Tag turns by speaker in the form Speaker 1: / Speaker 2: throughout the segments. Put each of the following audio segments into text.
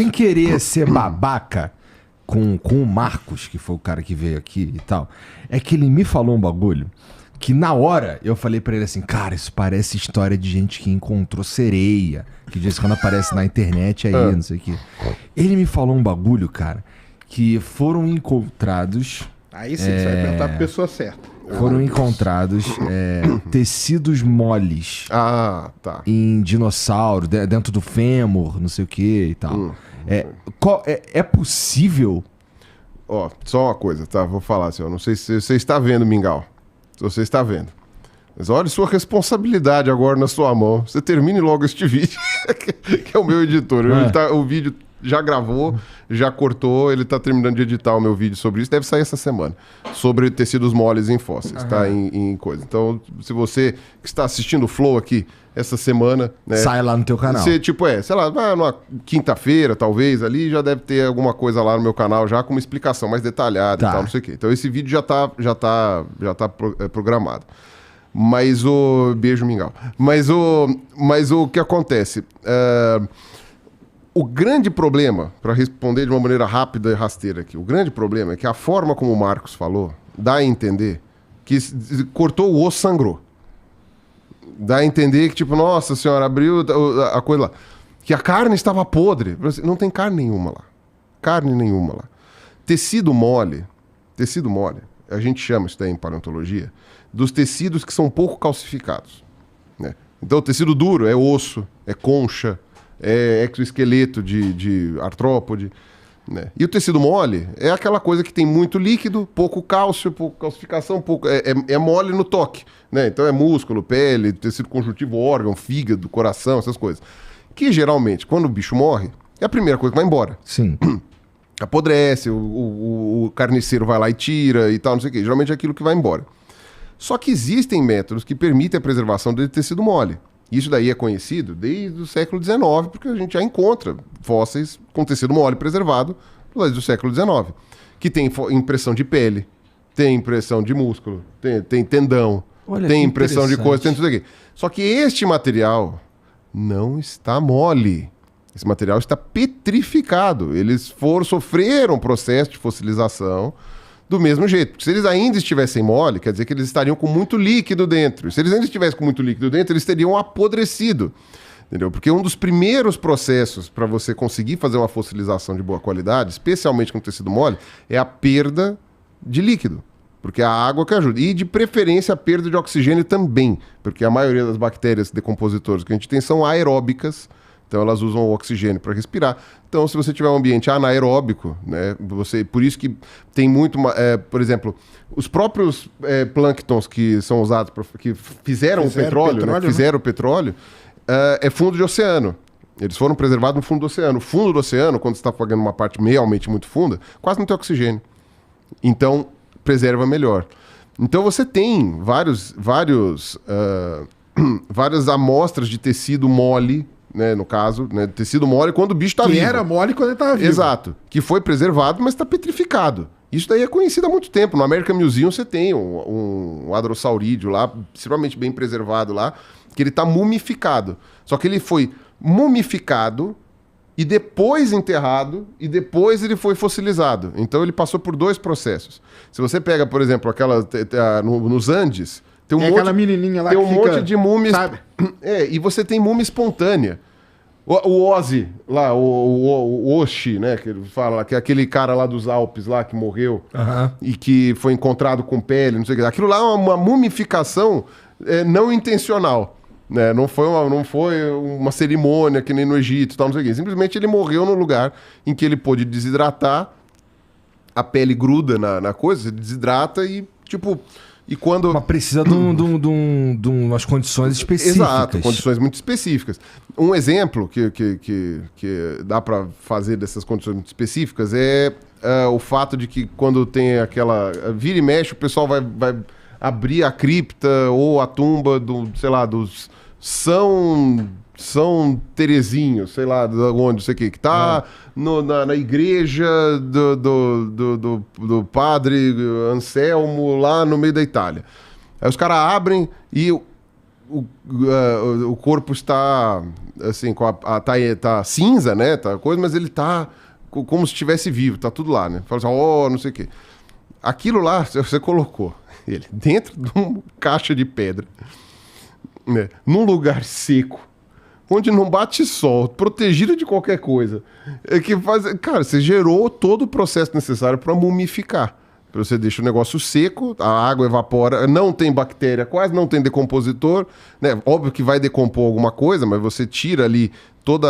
Speaker 1: Sem querer ser babaca com o Marcos, que foi o cara que veio aqui e tal, é que ele me falou um bagulho que na hora eu falei pra ele assim, cara, isso parece história de gente que encontrou sereia, que de vez em quando aparece na internet aí, não sei o quê. Ele me falou um bagulho, cara, que foram encontrados...
Speaker 2: Aí sim, você vai perguntar pra pessoa certa.
Speaker 1: Foram encontrados tecidos moles em dinossauro, dentro do fêmur, não sei o que e tal. É possível?
Speaker 3: Ó, só uma coisa, tá? Vou falar assim, ó. Não sei se você está vendo, Mingau. Se você está vendo. Mas olha sua responsabilidade agora na sua mão. Você termine logo este vídeo, que é o meu editor. O vídeo já gravou, já cortou, ele tá terminando de editar o meu vídeo sobre isso. Deve sair essa semana. Sobre tecidos moles em fósseis, tá? Em coisa. Então, se você que está assistindo o Flow aqui essa semana... Né,
Speaker 1: sai lá no teu canal.
Speaker 3: Você, tipo, sei lá, numa quinta-feira, talvez, ali, já deve ter alguma coisa lá no meu canal, já com uma explicação mais detalhada e tal, não sei o quê. Então, esse vídeo já tá programado. Mas o... Beijo, Mingau. Mas o que acontece... O grande problema, para responder de uma maneira rápida e rasteira aqui, o grande problema é que a forma como o Marcos falou dá a entender que cortou o osso, sangrou. Dá a entender que, tipo, nossa senhora, abriu a coisa lá. Que a carne estava podre. Não tem carne nenhuma lá. Carne nenhuma lá. Tecido mole, a gente chama isso daí em paleontologia, dos tecidos que são pouco calcificados. Né? Então, o tecido duro é osso, é concha, é exoesqueleto de artrópode, né? E o tecido mole é aquela coisa que tem muito líquido, pouco cálcio, pouca calcificação, é mole no toque, né? Então é músculo, pele, tecido conjuntivo, órgão, fígado, coração, essas coisas. Que geralmente, quando o bicho morre, é a primeira coisa que vai embora.
Speaker 1: Sim.
Speaker 3: Apodrece, o carniceiro vai lá e tira e tal, não sei o quê. Geralmente é aquilo que vai embora. Só que existem métodos que permitem a preservação do tecido mole. Isso daí é conhecido desde o século XIX, porque a gente já encontra fósseis com tecido mole preservado desde o século XIX, que tem impressão de pele, tem impressão de músculo, tem tendão, tem impressão de coisa, tem tudo aqui. Só que este material não está mole. Esse material está petrificado. Eles sofreram um processo de fossilização do mesmo jeito. Porque se eles ainda estivessem mole, quer dizer que eles estariam com muito líquido dentro. E se eles ainda estivessem com muito líquido dentro, eles teriam apodrecido. Entendeu? Porque um dos primeiros processos para você conseguir fazer uma fossilização de boa qualidade, especialmente com tecido mole, é a perda de líquido. Porque é a água que ajuda. E, de preferência, a perda de oxigênio também. Porque a maioria das bactérias decompositoras que a gente tem são aeróbicas. Então, elas usam o oxigênio para respirar. Então, se você tiver um ambiente anaeróbico, né, por isso que tem muito... por exemplo, os próprios plânctons que são usados, que fizeram o petróleo, né, fizeram o petróleo, é fundo de oceano. Eles foram preservados no fundo do oceano. O fundo do oceano, quando você está pegando uma parte realmente muito funda, quase não tem oxigênio. Então, preserva melhor. Então, você tem várias amostras de tecido mole, né, no caso, né, tecido mole quando o bicho está vivo.
Speaker 2: Que era mole quando ele estava vivo.
Speaker 3: Exato. Que foi preservado, mas está petrificado. Isso daí é conhecido há muito tempo. No American Museum você tem um hadrossaurídeo lá, extremamente bem preservado lá, que ele está mumificado. Só que ele foi mumificado e depois enterrado e depois ele foi fossilizado. Então ele passou por dois processos. Se você pega, por exemplo, nos Andes... Tem
Speaker 2: aquela menininha lá
Speaker 3: tem
Speaker 2: que
Speaker 3: um monte de múmias.
Speaker 2: Sabe?
Speaker 3: E você tem múmia espontânea. O Ozzy, lá, o Oshi, né? Que ele fala lá, que é aquele cara lá dos Alpes lá que morreu e que foi encontrado com pele, não sei o que. Aquilo lá é uma mumificação não intencional. Né? Não foi uma cerimônia que nem no Egito, tal, não sei o que. Simplesmente ele morreu no lugar em que ele pôde desidratar, a pele gruda na coisa, você desidrata e, tipo. E quando...
Speaker 1: Mas precisa de umas condições específicas.
Speaker 3: Exato, condições muito específicas. Um exemplo que dá para fazer dessas condições muito específicas é o fato de que quando tem aquela... Vira e mexe, o pessoal vai abrir a cripta ou a tumba dos São Terezinho, sei lá de onde, não sei o que tá na igreja do padre Anselmo lá no meio da Itália. Aí os caras abrem e o corpo está assim, tá cinza, né? Tá coisa, mas ele tá como se estivesse vivo, tá tudo lá, né? Fala assim, não sei o quê. Aquilo lá, você colocou ele dentro de uma caixa de pedra, né? Num lugar seco, onde não bate sol, protegido de qualquer coisa. Cara, você gerou todo o processo necessário para mumificar. Você deixa o negócio seco, a água evapora, não tem bactéria, quase não tem decompositor, né? Óbvio que vai decompor alguma coisa, mas você tira ali todo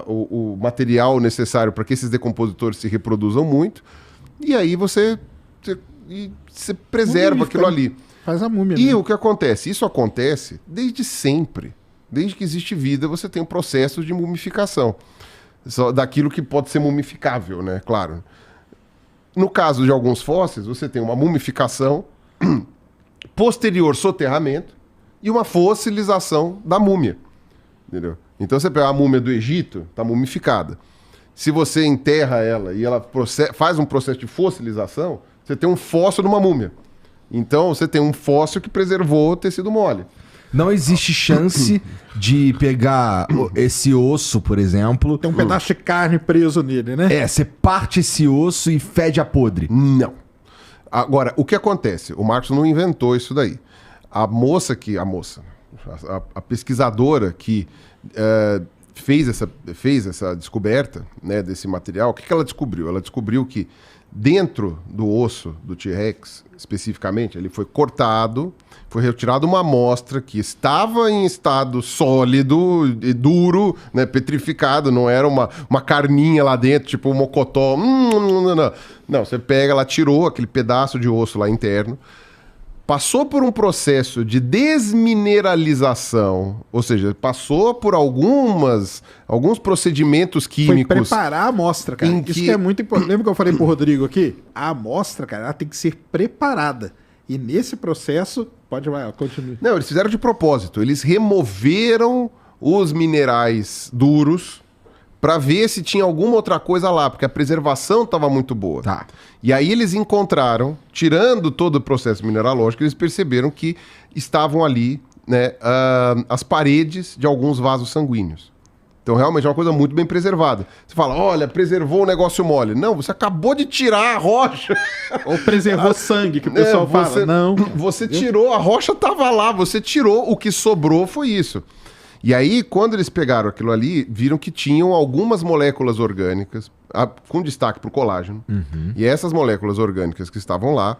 Speaker 3: o material necessário para que esses decompositores se reproduzam muito, e aí você preserva aquilo ali.
Speaker 2: Faz a múmia.
Speaker 3: E o que acontece? Isso acontece desde sempre. Desde que existe vida, você tem um processo de mumificação. Só daquilo que pode ser mumificável, né? Claro. No caso de alguns fósseis, você tem uma mumificação, posterior soterramento e uma fossilização da múmia. Entendeu? Então você pega a múmia do Egito, está mumificada. Se você enterra ela e ela faz um processo de fossilização, você tem um fóssil de uma múmia. Então você tem um fóssil que preservou o tecido mole.
Speaker 1: Não existe chance de pegar esse osso, por exemplo.
Speaker 2: Tem um pedaço de carne preso nele, né?
Speaker 1: Você parte esse osso e fede a podre.
Speaker 3: Não. Agora, o que acontece? O Marcos não inventou isso daí. A pesquisadora que fez essa descoberta, né, desse material, o que ela descobriu? Ela descobriu que dentro do osso do T-Rex, especificamente, ele foi cortado, foi retirada uma amostra que estava em estado sólido e duro, né, petrificado, não era uma carninha lá dentro, tipo um mocotó. Não, você pega, ela tirou aquele pedaço de osso lá interno, passou por um processo de desmineralização, ou seja, passou por alguns procedimentos químicos.
Speaker 2: Foi preparar a amostra, cara. Isso que é muito importante. Lembra que eu falei pro Rodrigo aqui? A amostra, cara, ela tem que ser preparada. E nesse processo, continue.
Speaker 3: Não, eles fizeram de propósito. Eles removeram os minerais duros para ver se tinha alguma outra coisa lá, porque a preservação estava muito boa.
Speaker 1: Tá.
Speaker 3: E aí eles encontraram, tirando todo o processo mineralógico, eles perceberam que estavam ali, né, as paredes de alguns vasos sanguíneos. Então realmente é uma coisa muito bem preservada. Você fala, olha, preservou o negócio mole. Não, você acabou de tirar a rocha.
Speaker 2: Ou preservou sangue, que o pessoal fala. Não.
Speaker 3: Você tirou, a rocha estava lá, você tirou, o que sobrou foi isso. E aí, quando eles pegaram aquilo ali, viram que tinham algumas moléculas orgânicas, com destaque para o colágeno. Uhum. E essas moléculas orgânicas que estavam lá,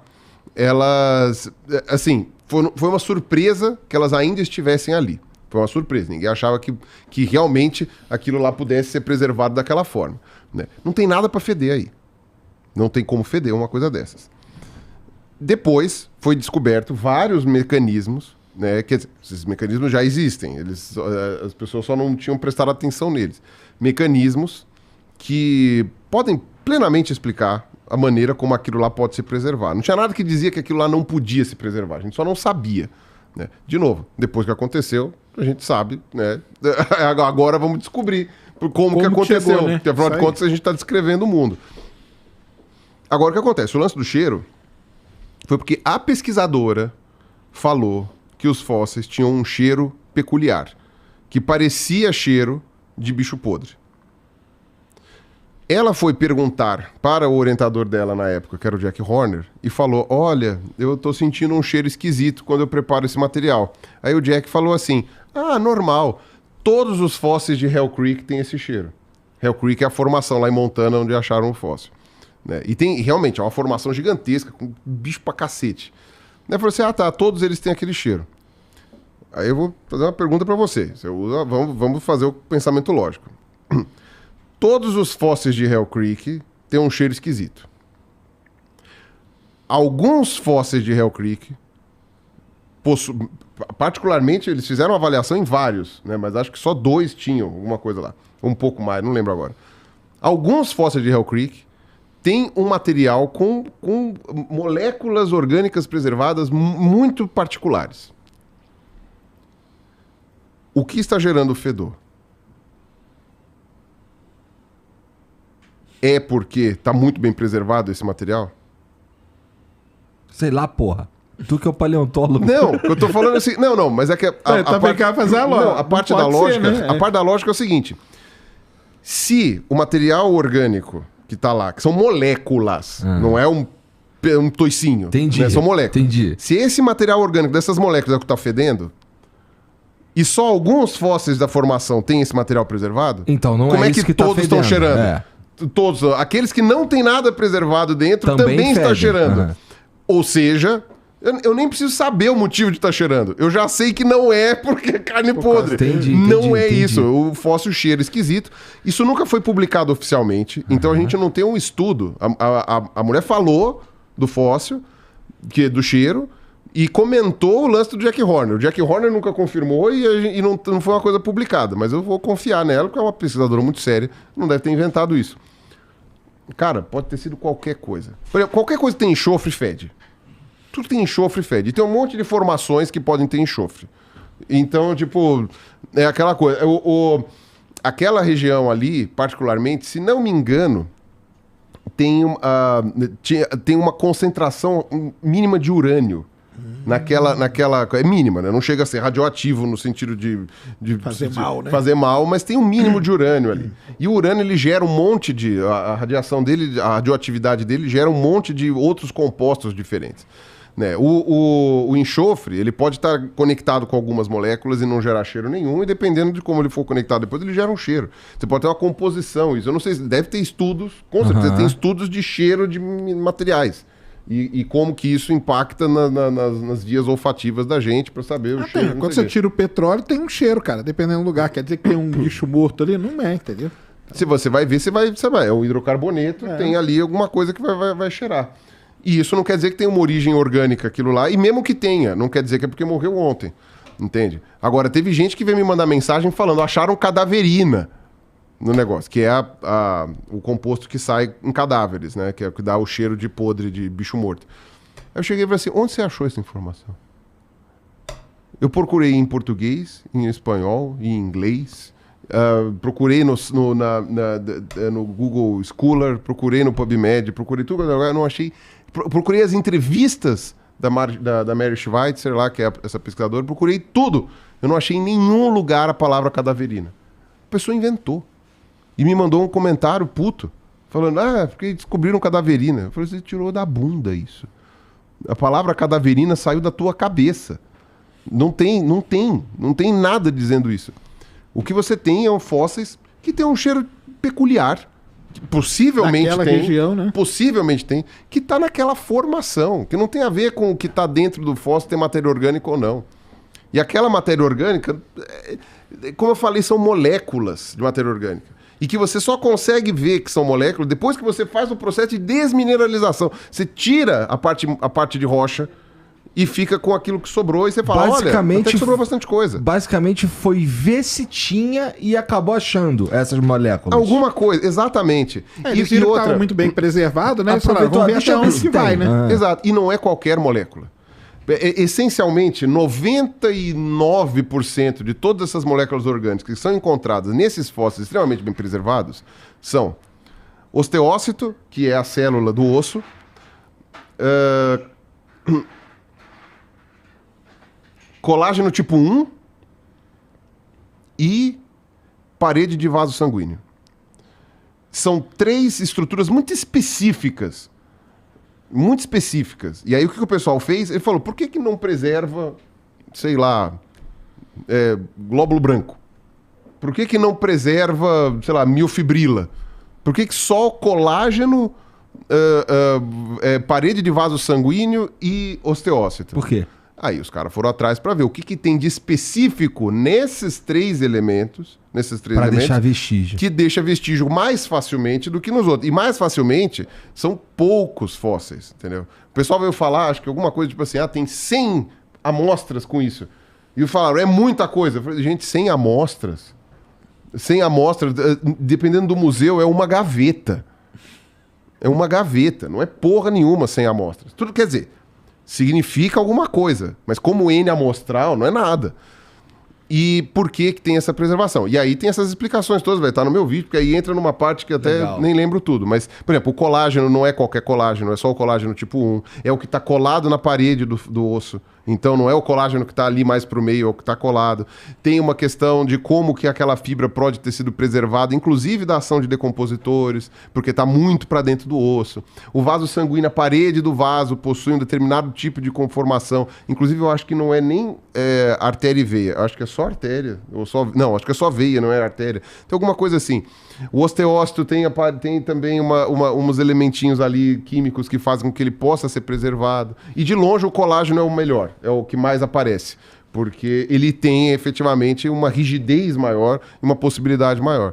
Speaker 3: elas, assim, foi uma surpresa que elas ainda estivessem ali. Foi uma surpresa. Ninguém achava que realmente aquilo lá pudesse ser preservado daquela forma, né? Não tem nada para feder aí. Não tem como feder uma coisa dessas. Depois foi descoberto vários mecanismos, né? Quer dizer, esses mecanismos já existem. As pessoas só não tinham prestado atenção neles. Mecanismos que podem plenamente explicar a maneira como aquilo lá pode se preservar. Não tinha nada que dizia que aquilo lá não podia se preservar. A gente só não sabia, né? De novo, depois que aconteceu, a gente sabe, né? Agora vamos descobrir como que aconteceu.
Speaker 2: Chegou, né?
Speaker 3: Porque, afinal de contas, a gente está descrevendo o mundo. Agora, o que acontece? O lance do cheiro foi porque a pesquisadora falou que os fósseis tinham um cheiro peculiar, que parecia cheiro de bicho podre. Ela foi perguntar para o orientador dela na época, que era o Jack Horner, e falou, olha, eu estou sentindo um cheiro esquisito quando eu preparo esse material. Aí o Jack falou assim, normal, todos os fósseis de Hell Creek têm esse cheiro. Hell Creek é a formação lá em Montana onde acharam o fóssil, né? E tem, realmente, é uma formação gigantesca, com bicho pra cacete. Aí falou assim, todos eles têm aquele cheiro. Aí eu vou fazer uma pergunta para você. Vamos fazer o pensamento lógico. Todos os fósseis de Hell Creek têm um cheiro esquisito. Alguns fósseis de Hell Creek, particularmente, eles fizeram uma avaliação em vários, né? Mas acho que só 2 tinham alguma coisa lá. Um pouco mais, não lembro agora. Alguns fósseis de Hell Creek têm um material com moléculas orgânicas preservadas muito particulares. O que está gerando o fedor? É porque está muito bem preservado esse material?
Speaker 1: Sei lá, porra. Tu que é o paleontólogo.
Speaker 3: Não, eu tô falando assim... Não, mas é que... A parte da lógica... Ser, né? A parte da lógica é o seguinte. Se o material orgânico que tá lá, que são moléculas, não é um toicinho.
Speaker 1: Entendi.
Speaker 3: Né? São moléculas.
Speaker 1: Entendi.
Speaker 3: Se esse material orgânico dessas moléculas é o que tá fedendo, e só alguns fósseis da formação têm esse material preservado,
Speaker 1: então não
Speaker 3: como
Speaker 1: é
Speaker 3: que
Speaker 1: isso que
Speaker 3: todos estão cheirando?
Speaker 1: É.
Speaker 3: Todos. Aqueles que não tem nada preservado dentro também estão cheirando. Ou seja... Eu nem preciso saber o motivo de estar cheirando. Eu já sei que não é porque é carne podre.
Speaker 1: Entendi,
Speaker 3: isso. O fóssil cheira esquisito. Isso nunca foi publicado oficialmente. Então a gente não tem um estudo. A mulher falou do fóssil, do cheiro, e comentou o lance do Jack Horner. O Jack Horner nunca confirmou e não foi uma coisa publicada. Mas eu vou confiar nela, porque é uma pesquisadora muito séria. Não deve ter inventado isso. Cara, pode ter sido qualquer coisa. Por exemplo, qualquer coisa que tem enxofre, fede. Tudo tem enxofre e fede. E tem um monte de formações que podem ter enxofre. Então, tipo, é aquela coisa. Aquela região ali, particularmente, se não me engano, tem uma concentração mínima de urânio. Naquela. É mínima, né? Não chega a ser radioativo no sentido de
Speaker 2: fazer mal, né?
Speaker 3: Fazer mal, mas tem um mínimo de urânio ali. E o urânio, ele gera um monte de... A radiação dele, a radioatividade dele gera um monte de outros compostos diferentes. Né? O enxofre, ele pode estar conectado com algumas moléculas e não gerar cheiro nenhum, e dependendo de como ele for conectado depois, ele gera um cheiro. Você pode ter uma composição, isso eu não sei, deve ter estudos, com certeza tem estudos de cheiro de materiais. E como que isso impacta nas vias olfativas da gente para saber o cheiro.
Speaker 2: Quando você tira o petróleo, tem um cheiro, cara, dependendo do lugar. Quer dizer que tem um bicho morto ali? Não é, entendeu?
Speaker 3: Se você vai ver, você vai. É o hidrocarboneto, tem ali alguma coisa que vai cheirar. E isso não quer dizer que tem uma origem orgânica aquilo lá, e mesmo que tenha, não quer dizer que é porque morreu ontem, entende? Agora, teve gente que veio me mandar mensagem falando, acharam cadaverina no negócio, que é o composto que sai em cadáveres, né? Que é o que dá o cheiro de podre, de bicho morto. Aí eu cheguei e falei assim, onde você achou essa informação? Eu procurei em português, em espanhol, em inglês, procurei no Google Scholar, procurei no PubMed, procurei tudo, eu não achei... Procurei as entrevistas da Mary Schweitzer, lá, que é essa pesquisadora, procurei tudo. Eu não achei em nenhum lugar a palavra cadaverina. A pessoa inventou. E me mandou um comentário puto, falando, porque descobriram cadaverina. Eu falei, você tirou da bunda isso. A palavra cadaverina saiu da tua cabeça. Não tem nada dizendo isso. O que você tem é fósseis que tem um cheiro peculiar. Possivelmente
Speaker 2: naquela
Speaker 3: tem,
Speaker 2: região, né?
Speaker 3: Possivelmente tem, que está naquela formação, que não tem a ver com o que está dentro do fóssil, ter matéria orgânica ou não. E aquela matéria orgânica, como eu falei, são moléculas de matéria orgânica. E que você só consegue ver que são moléculas depois que você faz o processo de desmineralização. Você tira a parte de rocha e fica com aquilo que sobrou e você fala, olha, até que sobrou bastante coisa.
Speaker 1: Basicamente foi ver se tinha e acabou achando essas moléculas.
Speaker 3: Alguma coisa, exatamente.
Speaker 2: Eles viram que estava muito bem preservado, né? Falaram, vamos ver até onde que vai, né?
Speaker 3: Exato, e não é qualquer molécula. Essencialmente, 99% de todas essas moléculas orgânicas que são encontradas nesses fósseis extremamente bem preservados são osteócito, que é a célula do osso, colágeno tipo 1 e parede de vaso sanguíneo. São 3 estruturas muito específicas. Muito específicas. E aí o que o pessoal fez? Ele falou, por que não preserva, sei lá, glóbulo branco? Por que não preserva, sei lá, miofibrila? Por que só colágeno, parede de vaso sanguíneo e osteócito?
Speaker 1: Por quê?
Speaker 3: Aí os caras foram atrás para ver o que tem de específico nesses 3 elementos,
Speaker 1: para deixar vestígio.
Speaker 3: Que deixa vestígio mais facilmente do que nos outros. E mais facilmente são poucos fósseis, entendeu? O pessoal veio falar, acho que alguma coisa tipo assim, tem 100 amostras com isso. E falaram, é muita coisa. Eu falei, gente, 100 amostras? 100 amostras, dependendo do museu, é uma gaveta. É uma gaveta, não é porra nenhuma 100 amostras. Tudo quer dizer... significa alguma coisa, mas como N amostral não é nada. E por que tem essa preservação? E aí tem essas explicações todas, vai estar no meu vídeo, porque aí entra numa parte que até nem lembro tudo. Mas, por exemplo, o colágeno não é qualquer colágeno, é só o colágeno tipo 1. É o que está colado na parede do osso. Então não é o colágeno que está ali mais para o meio, é o que está colado. Tem uma questão de como que aquela fibra pode ter sido preservada, inclusive da ação de decompositores, porque está muito para dentro do osso. O vaso sanguíneo, a parede do vaso possui um determinado tipo de conformação. Inclusive eu acho que não é nem artéria e veia, eu acho que é só artéria. Não, acho que é só veia, não é artéria. Tem alguma coisa assim. O osteócito tem também uns elementinhos ali químicos que fazem com que ele possa ser preservado. E de longe o colágeno é o melhor, é o que mais aparece. Porque ele tem efetivamente uma rigidez maior e uma possibilidade maior.